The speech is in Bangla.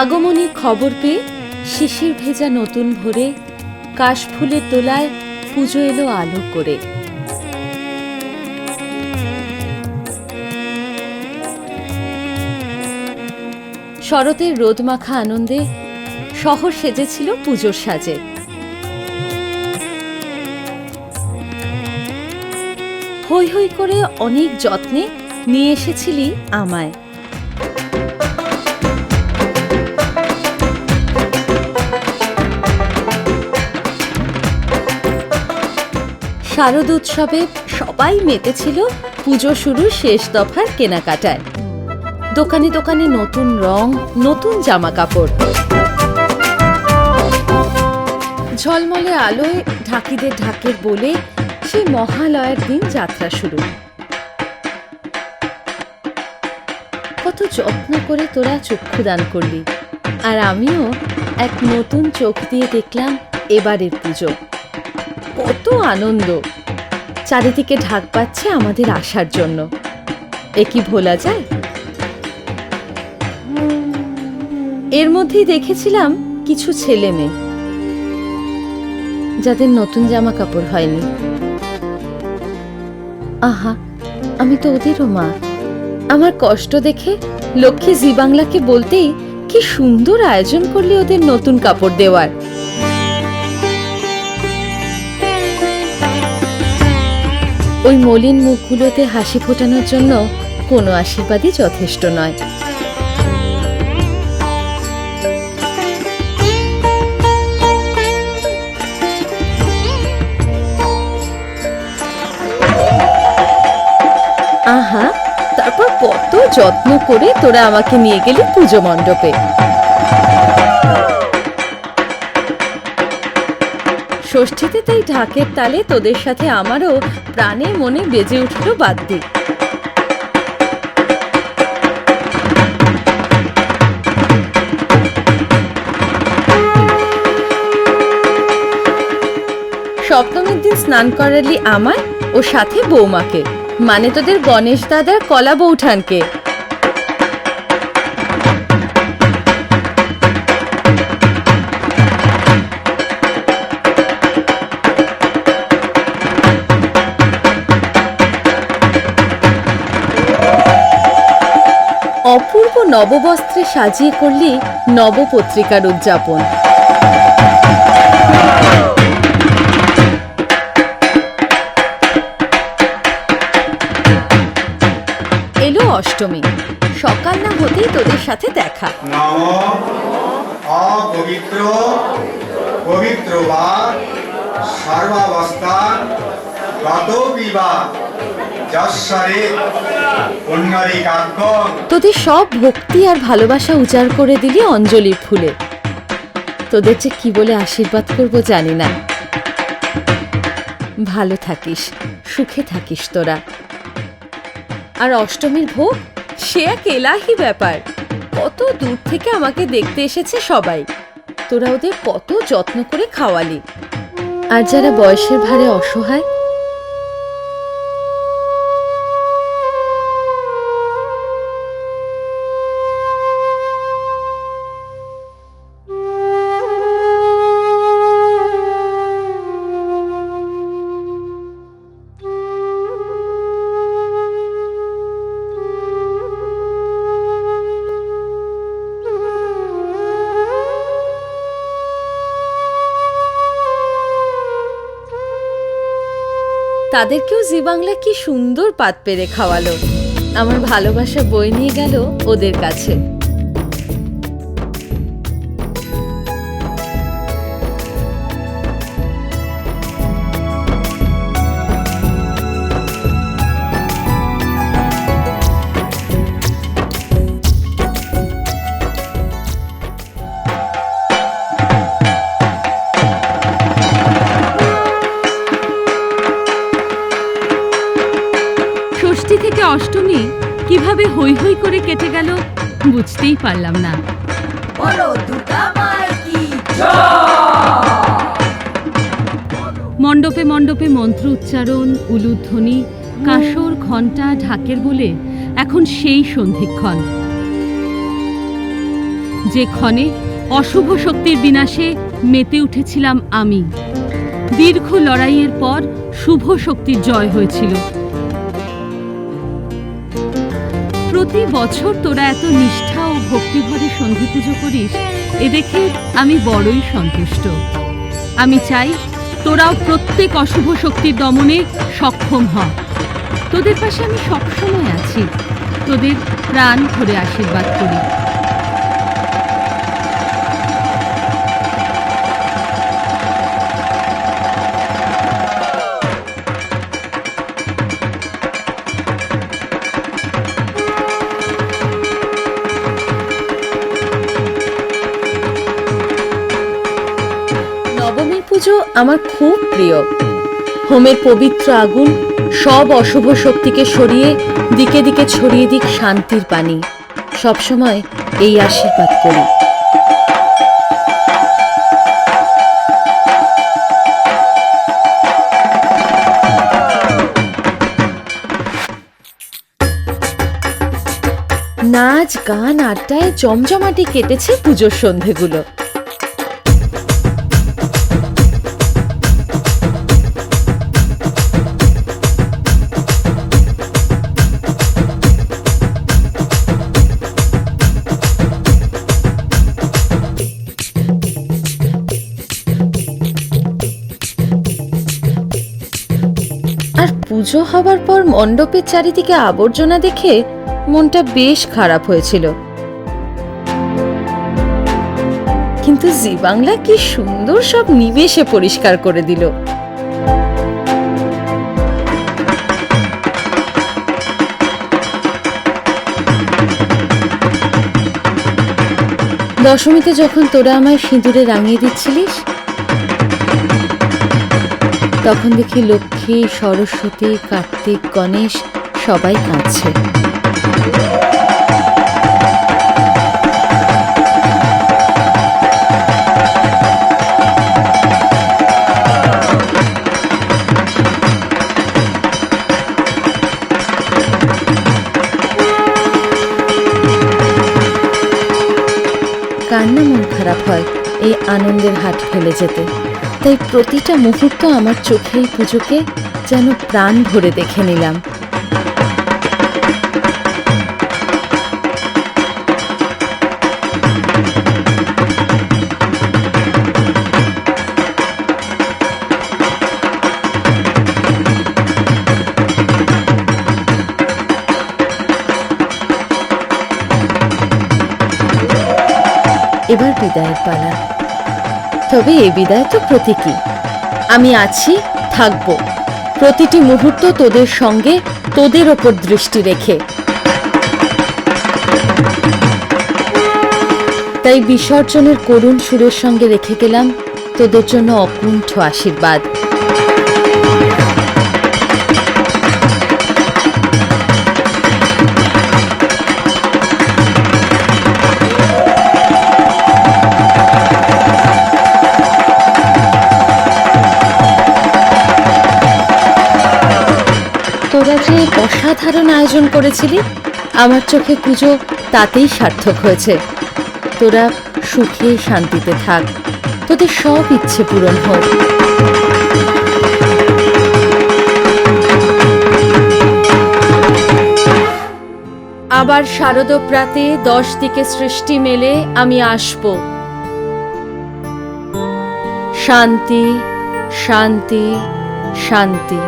আগমনীর খবর পেয়ে শিশির ভেজা নতুন ভোরে কাশফুলের দোলায় পুজো এলো আলো করে। শরতের রোদমাখা আনন্দে শহর সেজেছিল পুজোর সাজে। হৈ হৈ করে অনেক যত্নে নিয়ে এসেছিলি আমায়। শারদ উৎসবে সবাই মেতেছিল পুজো শুরুর শেষ দফার কেনাকাটায়। দোকানে দোকানে নতুন রং, নতুন জামা কাপড়, ঝলমলে আলোয় ঢাকিদের ঢাকের বলে সেই মহালয়ার দিন যাত্রা শুরু। কত যত্ন করে তোরা চক্ষুদান করলি, আর আমিও এক নতুন চোখ দিয়ে দেখলাম এবারের পুজো। কত আনন্দ, চারিদিকে ঢাক পাচ্ছে আমাদের আসার জন্য। এ কি ভোলা যায়? এর মধ্যেই দেখেছিলাম কিছু ছেলে মেয়ে যাদের নতুন জামা কাপড় হয়নি। আহা, আমি তো ওদেরও মা। আমার কষ্ট দেখে লক্ষ্মী জি বাংলাকে বলতেই কি সুন্দর আয়োজন করলি ওদের নতুন কাপড় দেওয়ার। ওই মলিন মুখগুলোতে হাসি ফোটানোর জন্য কোনো আশীর্বাদই যথেষ্ট নয়। আহা, তারপর কত যত্ন করে তোরা আমাকে নিয়ে গেলি পুজো মণ্ডপে। ষষ্ঠীতে তাই ঢাকের তালে তোদের সাথে আমারও প্রাণে মনে বেজে উঠল বাদ্যি। সপ্তমীর দিন স্নান করালি আমায় ও সাথে বৌমাকে, মানে তোদের গণেশ দাদার কলা বৌঠানকে। অপূর্ব নববস্ত্রে সাজিয়ে করলি নবপত্রিকার উদযাপন। এলো অষ্টমী, সকাল না হতেই তোদের সাথে দেখা। তোদের সব ভক্তি আর ভালোবাসা উজাড় করে দিলি অঞ্জলির ফুলে। তোদের যে কি বলে আশীর্বাদ করব জানি না। ভালো থাকিস, সুখে থাকিস তোরা। আর অষ্টমীর ভোগ, সে এক এলাহি ব্যাপার। কত দূর থেকে আমাকে দেখতে এসেছে সবাই। তোরা ওদের কত যত্ন করে খাওয়ালি। আর যারা বয়সের ভারে অসহায়, তাদেরকেও জি বাংলা কি সুন্দর পাত পেরে খাওয়ালো। আমার ভালোবাসা বয়ে নিয়ে গেল ওদের কাছে। ষষ্ঠী থেকে অষ্টমী কিভাবে হৈ হৈ করে কেটে গেল বুঝতেই পারলাম না। মণ্ডপে মণ্ডপে মন্ত্র উচ্চারণ, উলুধ্বনি, কাঁসর, ঘণ্টা, ঢাকের বলে এখন সেই সন্ধিক্ষণ। যে ক্ষণে অশুভ শক্তির বিনাশে মেতে উঠেছিলাম আমি। দীর্ঘ লড়াইয়ের পর শুভ শক্তির জয় হয়েছিল। প্রতি বছর তোরা এত নিষ্ঠা ও ভক্তিভরে সন্ধি পুজো করিস, এ দেখে আমি বড়ই সন্তুষ্ট। আমি চাই তোরাও প্রত্যেক অশুভ শক্তির দমনে সক্ষম হ। তোদের পাশে আমি সবসময় আছি। তোদের প্রাণ ভরে আশীর্বাদ করি। নবমী পুজো আমার খুব প্রিয়। হোমের পবিত্র আগুন সব অশুভ শক্তিকে সরিয়ে দিকে দিকে ছড়িয়ে দিক শান্তির পানি। সবসময় এই আশীর্বাদ করি। নাচ গান আড্ডায় জমজমাটি কেটেছে পুজোর সন্ধেগুলো। আর পুজো হবার পর মণ্ডপের চারিদিকে আবর্জনা দেখে মনটা বেশ খারাপ হয়েছিল। কিন্তু জি বাংলা কি সুন্দর সব নিমেষে পরিষ্কার করে দিল। দশমীতে যখন তোরা আমায় সিঁদুরে রাঙিয়ে দিচ্ছিলিস, তখন দেখি লক্ষ্মী, সরস্বতী, কার্তিক, গণেশ সবাই কাঁদছে। কার না মন খারাপ হয় এই আনন্দের হাট ফেলে যেতে। তাই প্রতিটা মুহূর্ত আমার চোখে এই পুজোকে যেন প্রাণ ভরে দেখে নিলাম। এবার বিদায়ের পালা। তবে এ বিদায় তো প্রতীকী। আমি আছি, থাকব প্রতিটি মুহূর্ত তোদের সঙ্গে, তোদের ওপর দৃষ্টি রেখে। তাই বিসর্জনের করুণ সুরের সঙ্গে রেখে গেলাম তোদের জন্য অকুণ্ঠ আশীর্বাদ। তোরা যে অসাধারণ আয়োজন করেছিলি, আমার চোখে পুজো তাতেই সার্থক হয়েছে। তোরা সুখে শান্তিতে থাক, তোদের সব ইচ্ছে পূরণ হোক। আবার শারদপ্রাতে 10 দিকে সৃষ্টি মেলে আমি আসব। শান্তি, শান্তি, শান্তি।